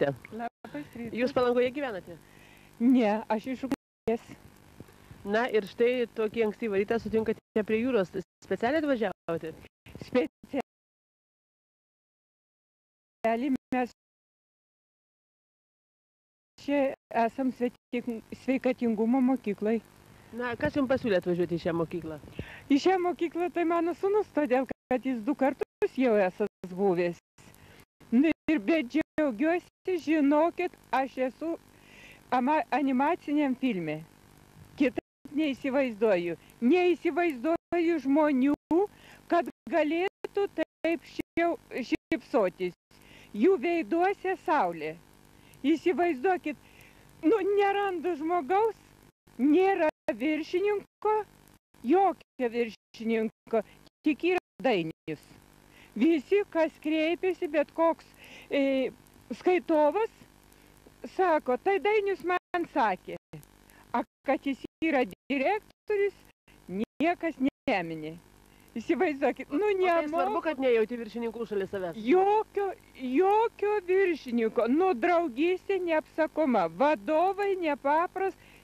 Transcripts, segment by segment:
ryte. Labas rytas. Jūs Palangoje gyvenate? Ne, aš iš Ukmergės. Na ir štai tokį ankstyvą rytą sutinkate prie jūros. Specialiai atvažiavote? Specialiai mes čia esam sveikatingumo mokyklai. Na, kas jums pasiūlė atvažiuoti į šią mokyklą? Į šią mokyklą tai mano sūnus, todėl kad jis 2 kartus jau esas buvęs. Ir bet džiaugiuosi, žinokit, aš esu animaciniam filme. Kitaip neįsivaizduoju. Neįsivaizduoju žmonių, kad galėtų taip šypsotis. Jų veiduose saulė. Įsivaizduokit, nerandu žmogaus, nėra viršininko, jokio viršininko, tik yra Dainius. Visi, kas kreipiasi, bet koks skaitovas, sako, tai Dainius man sakė, kad jis yra direktorius, niekas neminė. Įsivaizduokit, Tai svarbu, kad nejauti viršininkų šalia savęs. Jokio viršininko, draugystė neapsakoma, vadovai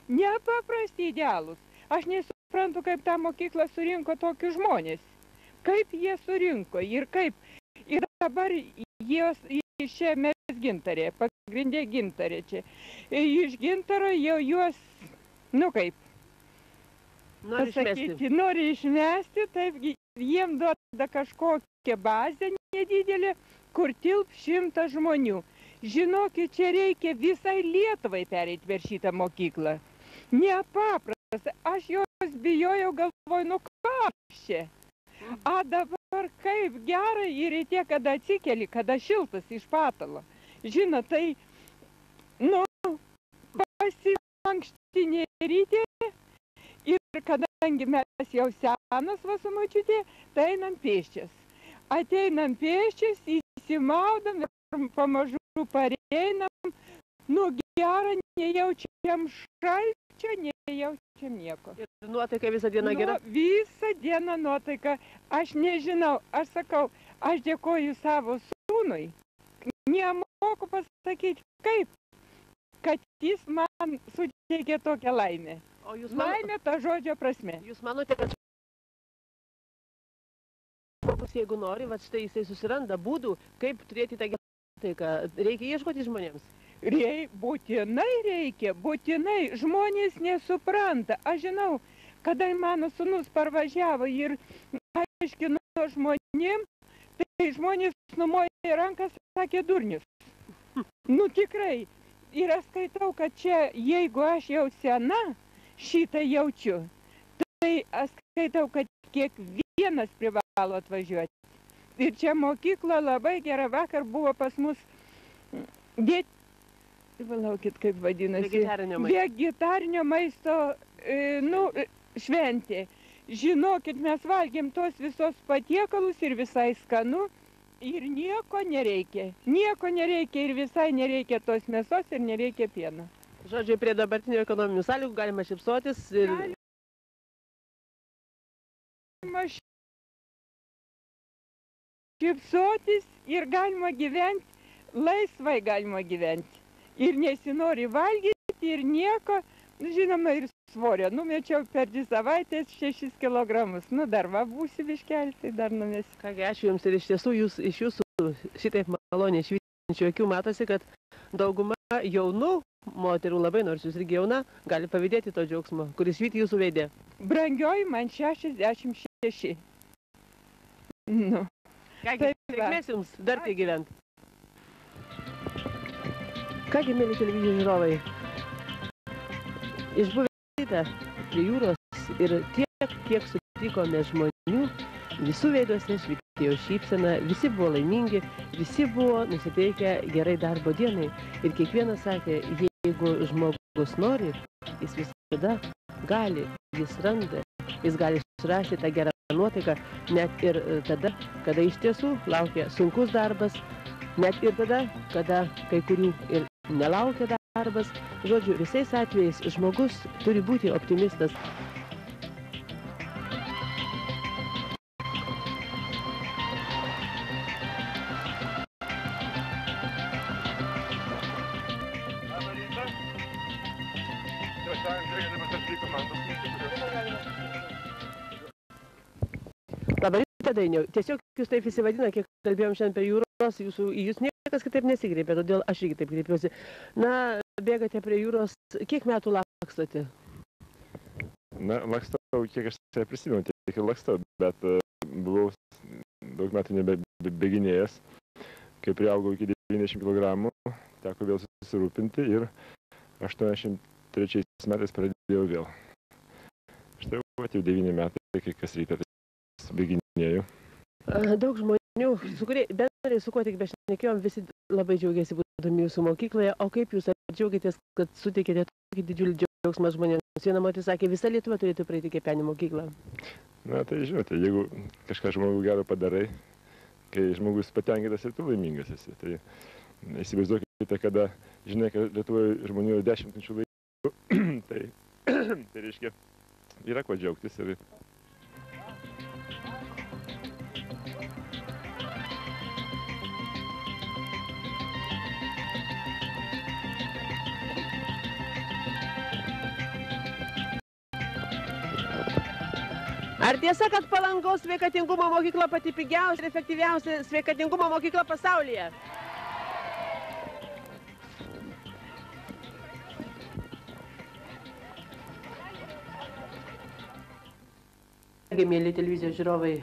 nepaprasti idealūs. Aš nesuprantu, kaip tą mokyklą surinko tokius žmonės. Kaip jie surinko ir kaip. Ir dabar iš čia mes Gintarė, pagrindė Gintarė čia. Iš Gintaro jau juos, nori išmesti, taip jiem duoda kažkokią bazę nedidelę, kur tilp 100 žmonių. Žinokit, čia reikia visai Lietuvai pereiti per šitą mokyklą. Nepaprasta, aš jos bijojau, galvoju, ką čia? A dabar kaip gerai ir ryte, kada atsikeli, kada šiltas iš patalo. Žinot, tai, pasimankštinė ryte ir kadangi mes jau senas va su močiutė, tai einam pėsčias. Ateinam pėsčias, įsimaudam ir pamažu pareinam, gerą, nejaučiam šalčio, nejaučiam nieko. Ir nuotaika visą dieną gera? Visą dieną nuotaika. Aš nežinau, aš sakau, aš dėkoju savo sūnui. Nemoku pasakyti, kaip, kad jis man suteikė tokią laimę. Laimė ta žodžio prasme. Jūs manote, kad jeigu nori, štai jisai susiranda būdų, kaip turėti tą nuotaiką, reikia ieškoti žmonėms? Būtinai reikia, būtinai. Žmonės nesupranta. Aš žinau, kada mano sūnus parvažiavo ir aiškino žmonėm, tai žmonės numoja rankas, sakė durnius. Tikrai. Ir aš skaitau, kad čia, jeigu aš jau sena, šitą jaučiu, tai aš skaitau, kad kiekvienas privalo atvažiuoti. Ir čia mokykla labai gera. Vakar buvo pas mus palaukit, kaip vadinasi, vegetarinio maisto šventė. Žinokit, mes valgėm tos visos patiekalus ir visai skanu ir nieko nereikia. Nieko nereikia ir visai nereikia tos mėsos ir nereikia pieno. Žodžiu, prie dabartinių ekonominių sąlygų galima šypsotis ir... Galima šypsotis ir galima gyventi, laisvai galima gyventi. Ir nesinori valgyti ir nieko, žinoma, ir svorio. Numečiau per 2 savaitės 6 kilogramus. Dar būsiu biškelį, tai dar numesiu. Kągi, ačiū Jums ir iš tiesų iš Jūsų šitaip maloniai švytinčių akių matosi, kad dauguma jaunų moterų, labai nors Jūs irgi jauna, gali pavydėti to džiaugsmo, kuris švyti Jūsų veide. Brangioji, man 66. Kągi, sėkmės Jums dar tai gyventi. Kągi, mėly televizijos žiūrovai, išbuvę rytą prie jūros ir tiek, kiek sutikome žmonių, visų veiduose švytėjo šypsena, visi buvo laimingi, visi buvo nusiteikę gerai darbo dienai. Ir kiekvienas sakė, jeigu žmogus nori, jis visada gali, jis randa, jis gali surasti tą gerą nuotaiką, net ir tada, kada iš tiesų laukia sunkus darbas, net ir tada, kada kai kurių ir nelaukia darbas. Žodžiu, visais atvejais žmogus turi būti optimistas. Labai rytą, Dainiau. Tiesiog jūs taip įsivadina, kiek kalbėjom šiandien prie jūros, jūs niekas kitaip nesikreipė, todėl aš irgi taip kreipiuosi. Na, bėgate prie jūros, kiek metų lakstote? Na, lakstau, kiek aš prisimenu, tiek ir lakstau, bet buvau daug metų nebebėginėjęs. Kai priaugau iki 90 kg, teko vėl susirūpinti ir 83 metais pradėjau vėl. Štai jau 9 metai, kai kas rytą bėginėjau. Daug žmonių, su kuo tik bešnekėjom, visi labai džiaugiasi būdami jūsų mokykloje. O kaip jūs džiaugiatės, kad suteikėte tokį didžiulį džiaugsmą žmonėms? Viena moteris sakė, visa Lietuva turėtų praeiti Kepenio mokyklą. Na, tai žinote, jeigu kažką žmogų gero padarai, kai žmogus patenkintas ir tu laimingas esi. Tai įsivaizduokite, kada žinai, kad Lietuvoje žmonių yra 10 tūkstančių laikų, tai reiškia, yra kuo džiaugtis. Ir... Ar tiesa, kad Palangos sveikatingumo mokykla pati pigiausia ir efektyviausia sveikatingumo mokykla pasaulyje? Mėly televizijos žiūrovai,